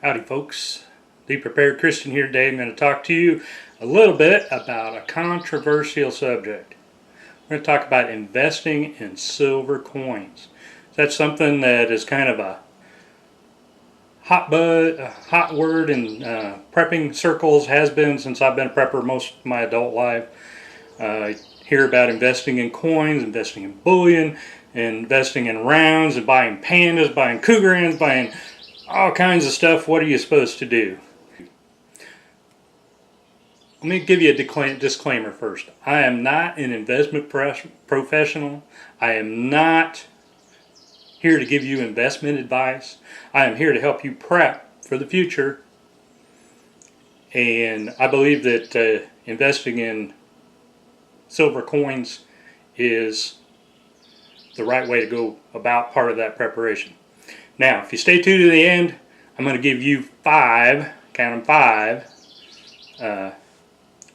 Howdy folks, Be Prepared Christian here today. I'm going to talk to you a little bit about a controversial subject. We're going to talk about investing in silver coins. That's something that is kind of a hot word in prepping circles, has been since I've been a prepper most of my adult life. Hear about investing in coins, investing in bullion, investing in rounds, and buying pandas, buying Krugerrands, buying all kinds of stuff. What are you supposed to do? Let me give you a disclaimer first. I am not an investment professional. I am not here to give you investment advice. I am here to help you prep for the future. And I believe that investing in silver coins is the right way to go about part of that preparation. Now, if you stay tuned to the end, I'm going to give you five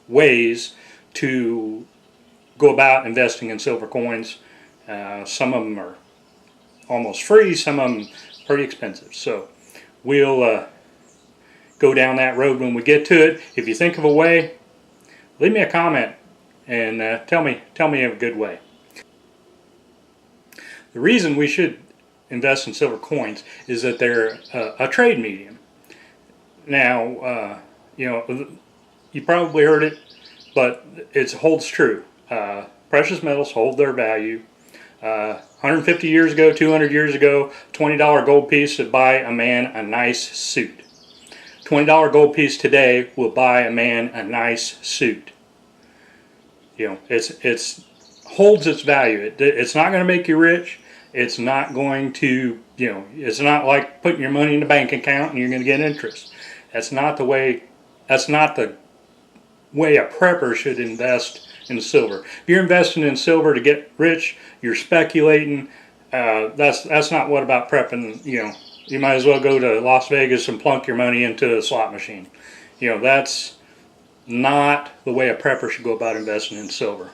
ways to go about investing in silver coins. Some of them are almost free, some of them pretty expensive. So we'll go down that road when we get to it. If you think of a way, leave me a comment and tell me of a good way. The reason we should invest in silver coins is that they're a trade medium. Now, you probably heard it, but it holds true. Precious metals hold their value. 150 years ago, 200 years ago, $20 gold piece would buy a man a nice suit. $20 gold piece today will buy a man a nice suit. It's holds its value. It's not going to make you rich. It's not going to, it's not like putting your money in a bank account and you're going to get interest. That's not the way a prepper should invest in silver. If you're investing in silver to get rich, you're speculating. That's not what about prepping. You might as well go to Las Vegas and plunk your money into a slot machine. That's not the way a prepper should go about investing in silver.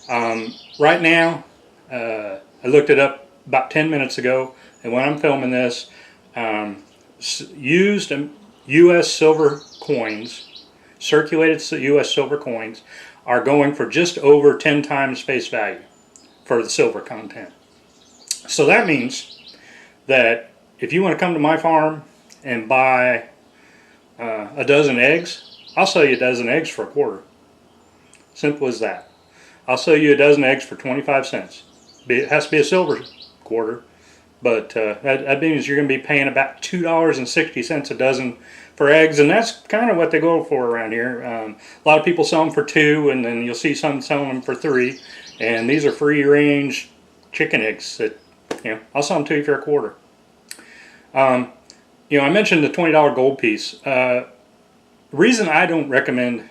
Right now, I looked it up about 10 minutes ago, and when I'm filming this, used U.S. silver coins, circulated U.S. silver coins, are going for just over 10 times face value for the silver content. So that means that if you want to come to my farm and buy a dozen eggs, I'll sell you a dozen eggs for $0.25. Simple as that. I'll sell you a dozen eggs for 25 cents. It has to be a silver quarter, but that means you're going to be paying about $2.60 a dozen for eggs, and that's kind of what they go for around here. A lot of people sell them for $2, and then you'll see some selling them for $3, and these are free-range chicken eggs that I'll sell them to you for $0.25. I mentioned the $20 gold piece. The reason I don't recommend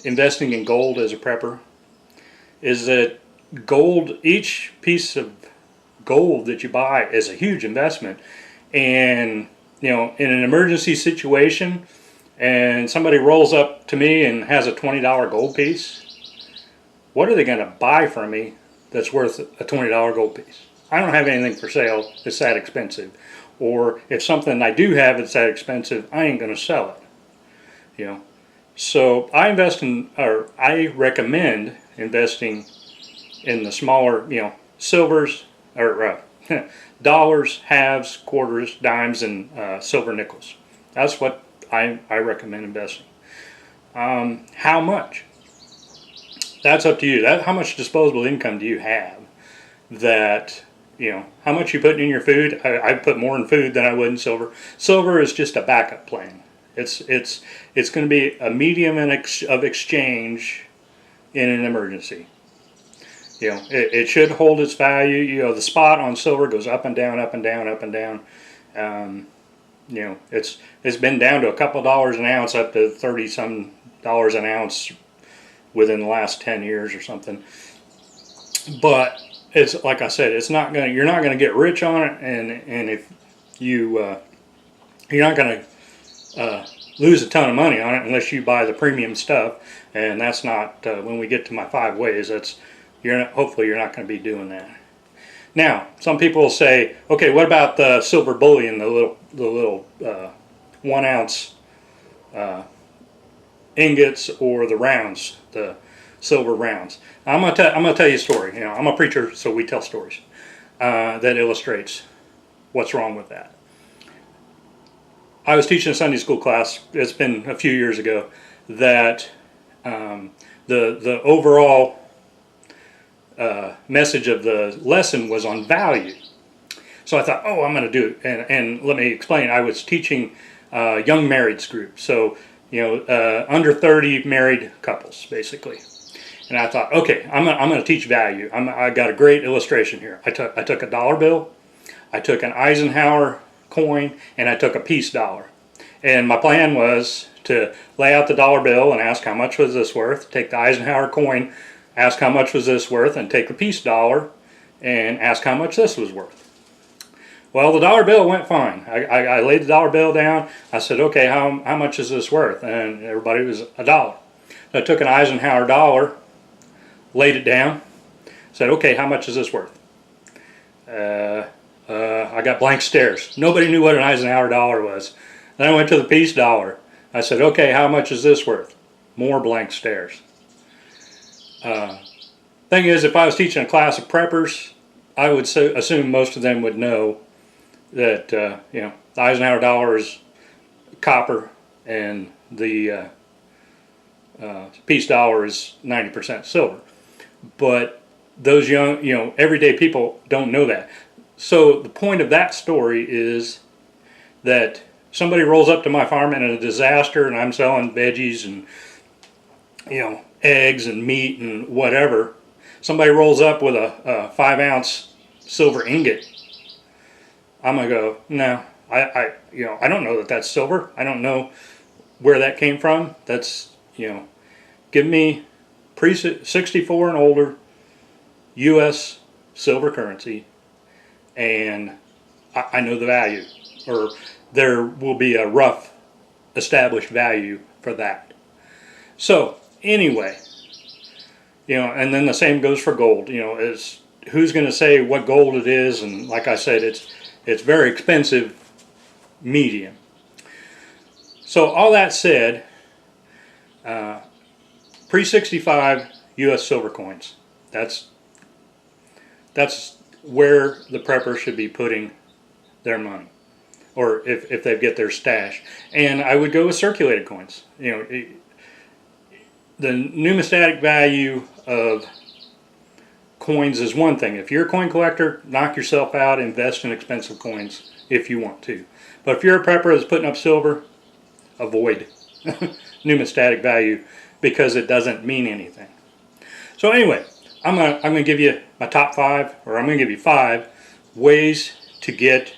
investing in gold as a prepper is that each piece of gold that you buy is a huge investment, and in an emergency situation and somebody rolls up to me and has a $20 gold piece, what are they going to buy from me that's worth a $20 gold piece? I don't have anything for sale that's that expensive, or if something I do have that's that expensive, I ain't going to sell it. So I recommend investing in the smaller, silvers or dollars, halves, quarters, dimes, and silver nickels. That's what I recommend investing. How much? That's up to you. How much disposable income do you have? How much you put in your food? I put more in food than I would in silver. Silver is just a backup plan. It's going to be a medium of exchange in an emergency. It should hold its value. The spot on silver goes up and down, up and down, up and down. It's been down to a couple dollars an ounce, up to $30-some an ounce within the last 10 years or something. But it's like I said, you're not going to get rich on it, and if you're not going to lose a ton of money on it unless you buy the premium stuff, and that's not when we get to my 5 ways. Hopefully you're not going to be doing that. Now, some people will say, okay, what about the silver bullion, the little 1 ounce ingots, or the rounds, the silver rounds? I'm gonna tell you a story. You know, I'm a preacher, so we tell stories that illustrates what's wrong with that. I was teaching a Sunday school class. It's been a few years ago. That the overall message of the lesson was on value. So I thought, oh, I'm going to do it. And let me explain. I was teaching young marrieds group. So, you know, under 30 married couples, basically. And I thought, okay, I'm going to teach value. I got a great illustration here. I took a dollar bill, I took an Eisenhower coin, and I took a peace dollar. And my plan was to lay out the dollar bill and ask how much was this worth, take the Eisenhower coin, ask how much was this worth, and take the peace dollar and ask how much this was worth. Well, the dollar bill went fine. I laid the dollar bill down. I said, okay, how much is this worth? And everybody was $1. I took an Eisenhower dollar, laid it down, said, okay, how much is this worth? I got blank stares. Nobody knew what an Eisenhower dollar was. Then I went to the peace dollar. I said, okay, how much is this worth? More blank stares. Thing is, if I was teaching a class of preppers, I would assume most of them would know that you know, the Eisenhower dollar is copper and the peace dollar is 90% silver. But those young, you know, everyday people don't know that. So the point of that story is that somebody rolls up to my farm in a disaster, and I'm selling veggies and, you know, eggs and meat and whatever. Somebody rolls up with a 5 ounce silver ingot. I'm gonna go, no, you know, I don't know that that's silver. I don't know where that came from. That's, you know, give me pre-64 and older U.S. silver currency, and I know the value, or there will be a rough established value for that. So anyway, you know, and then the same goes for gold. You know, is who's going to say what gold it is? And like I said, it's very expensive medium. So all that said, pre-65 U.S. silver coins. That's where the prepper should be putting their money, or if they get their stash. And I would go with circulated coins. You know, the numismatic value of coins is one thing. If you're a coin collector, knock yourself out, invest in expensive coins if you want to. But if you're a prepper that's putting up silver, avoid numismatic value because it doesn't mean anything. So anyway, I'm gonna give you my top 5, or I'm gonna give you 5 ways to get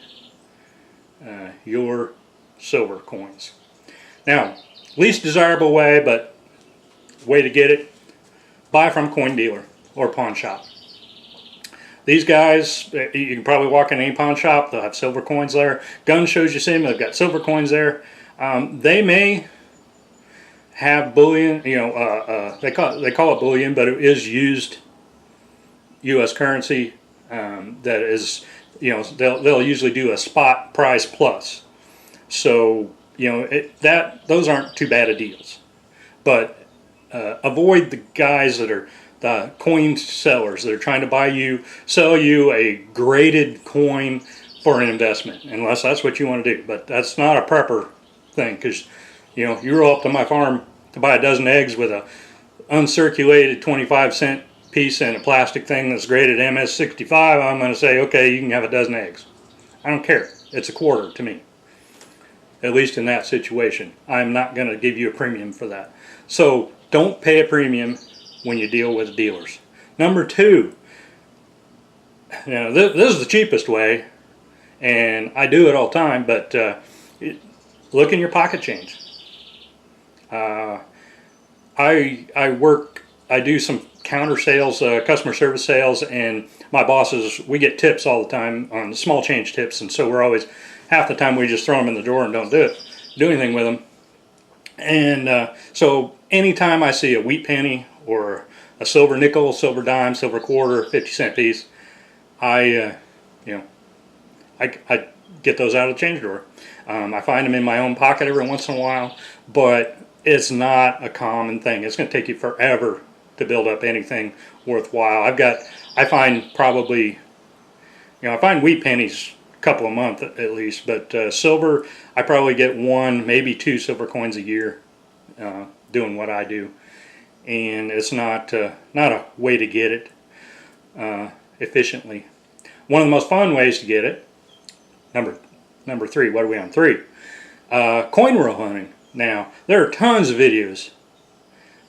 your silver coins. Now, least desirable way, but way to get it: buy from a coin dealer or pawn shop. These guys, you can probably walk in any pawn shop, they'll have silver coins there. Gun shows you see them, they've got silver coins there. They may have bullion, you know, they call it bullion, but it is used U.S. currency that is, you know, they'll usually do a spot price plus. So, you know, those aren't too bad of deals. But avoid the guys that are the coin sellers that are trying to sell you a graded coin for an investment, unless that's what you want to do. But that's not a prepper thing, because, you know, you roll up to my farm to buy a dozen eggs with a uncirculated 25-cent piece and a plastic thing that's graded MS65, I'm going to say, okay, you can have a dozen eggs. I don't care. It's a quarter to me. At least in that situation. I'm not going to give you a premium for that. So don't pay a premium when you deal with dealers. Number 2, you know, this is the cheapest way, and I do it all the time, but look in your pocket change. I do some counter sales, customer service sales, and my bosses, we get tips all the time on small change tips, and so we're always, half the time we just throw them in the drawer and don't do anything with them. And so anytime I see a wheat penny or a silver nickel, silver dime, silver quarter, 50-cent piece, you know, I get those out of the change drawer. I find them in my own pocket every once in a while, but it's not a common thing. It's going to take you forever to build up anything worthwhile. I find probably, I find wheat pennies a couple a month at least, but silver, I probably get one, maybe two silver coins a year doing what I do. And it's not a way to get it efficiently. One of the most fun ways to get it, number three, what are we on? 3. Coin roll hunting. Now, there are tons of videos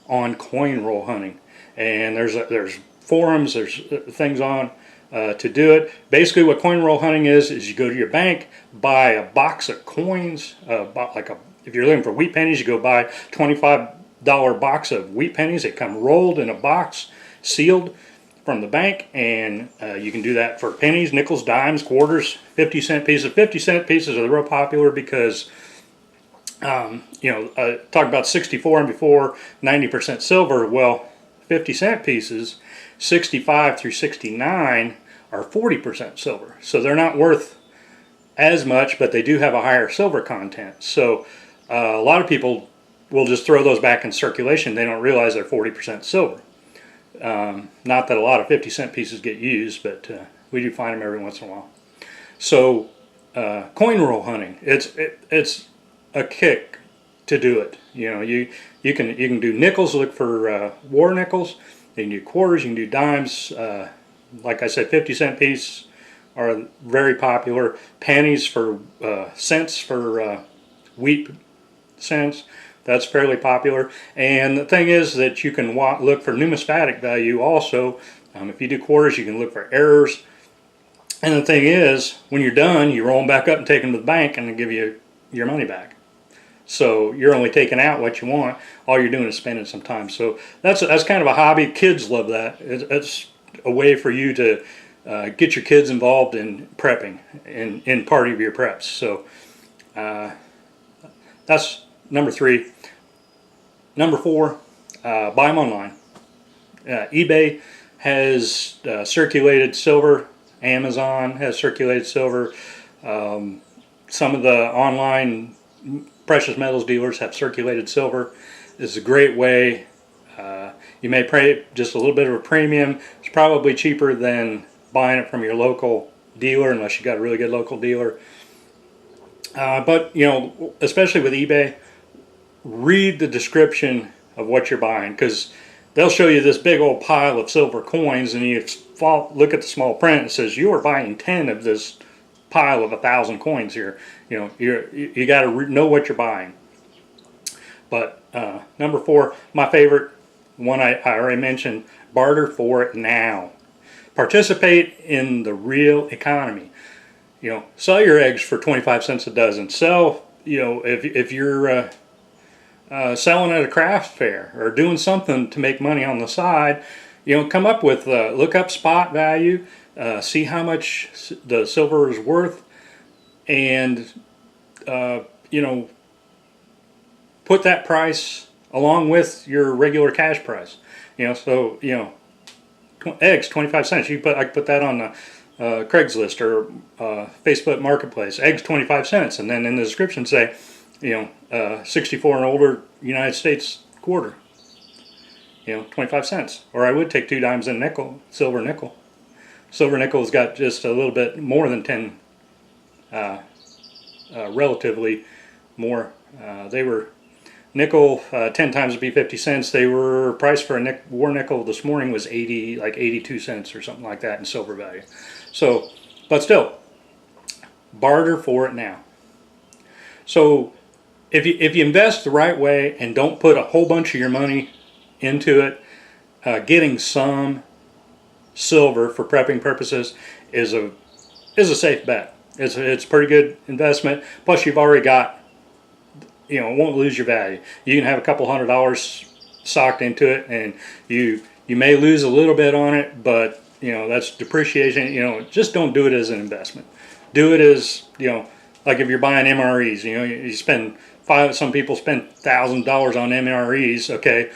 on coin roll hunting, and there's forums, there's things on to do it. Basically, what coin roll hunting is you go to your bank, buy a box of coins, if you're looking for wheat pennies, you go buy $25 box of wheat pennies. They come rolled in a box, sealed from the bank, and you can do that for pennies, nickels, dimes, quarters, 50-cent pieces. 50-cent pieces are real popular because talk about 64 and before, 90% silver. Well, 50-cent pieces, 65 through 69 are 40% silver. So they're not worth as much, but they do have a higher silver content. So a lot of people will just throw those back in circulation. They don't realize they're 40% silver. Not that a lot of 50-cent pieces get used, but we do find them every once in a while. So coin roll hunting, it's a kick to do it. You can do nickels, look for war nickels. You can do quarters, you can do dimes. Like I said, 50-cent piece are very popular. Pennies for cents for wheat cents. That's fairly popular. And the thing is that you can look for numismatic value also. If you do quarters, you can look for errors. And the thing is, when you're done, you roll them back up and take them to the bank and they give you your money back. So you're only taking out what you want. All you're doing is spending some time. So that's kind of a hobby. Kids love that. It's a way for you to get your kids involved in prepping in part of your preps. So that's number 3. Number 4, buy them online. eBay has circulated silver. Amazon has circulated silver. Some of the online precious metals dealers have circulated silver. This is a great way. You may pay just a little bit of a premium. It's probably cheaper than buying it from your local dealer, unless you got a really good local dealer. But especially with eBay, read the description of what you're buying, because they'll show you this big old pile of silver coins, and you look at the small print. It says you are buying 10 of this pile of 1,000 coins here. You got to know what you're buying. But number 4, my favorite one, I already mentioned, barter for it now. Participate in the real economy. Sell your eggs for 25 cents a dozen. Sell, if you're selling at a craft fair or doing something to make money on the side, come up with, look up spot value, see how much the silver is worth, and put that price along with your regular cash price. Eggs 25 cents. I could put that on the Craigslist or Facebook Marketplace. Eggs 25 cents, and then in the description say, 64 and older United States quarter. 25 cents. Or I would take 2 dimes and a nickel, silver nickel. Silver nickel's got just a little bit more than 10, relatively more. They were nickel, 10 times would be 50 cents. They were priced for a war nickel this morning was 82 cents or something like that in silver value. So, but still, barter for it now. So, if you invest the right way and don't put a whole bunch of your money into it, getting some silver for prepping purposes is a safe bet. It's a pretty good investment. Plus, you've already got, it won't lose your value. You can have a couple $100 socked into it, and you may lose a little bit on it, but that's depreciation. Just don't do it as an investment. Do it as, like if you're buying MREs. You spend some people spend $1,000 on MREs. Okay,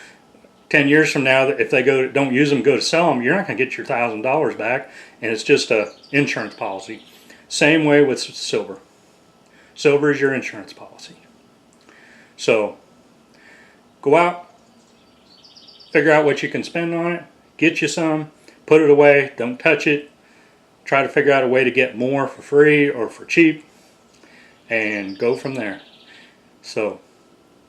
10 years from now, if they don't use them, go to sell them, you're not going to get your $1,000 back, and it's just a insurance policy. Same way with silver. Silver is your insurance policy. So go out, figure out what you can spend on it, get you some, put it away, don't touch it. Try to figure out a way to get more for free or for cheap, and go from there. So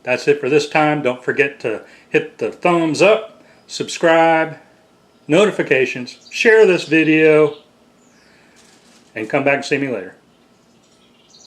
that's it for this time. Don't forget to hit the thumbs up, subscribe, notifications, share this video, and come back and see me later.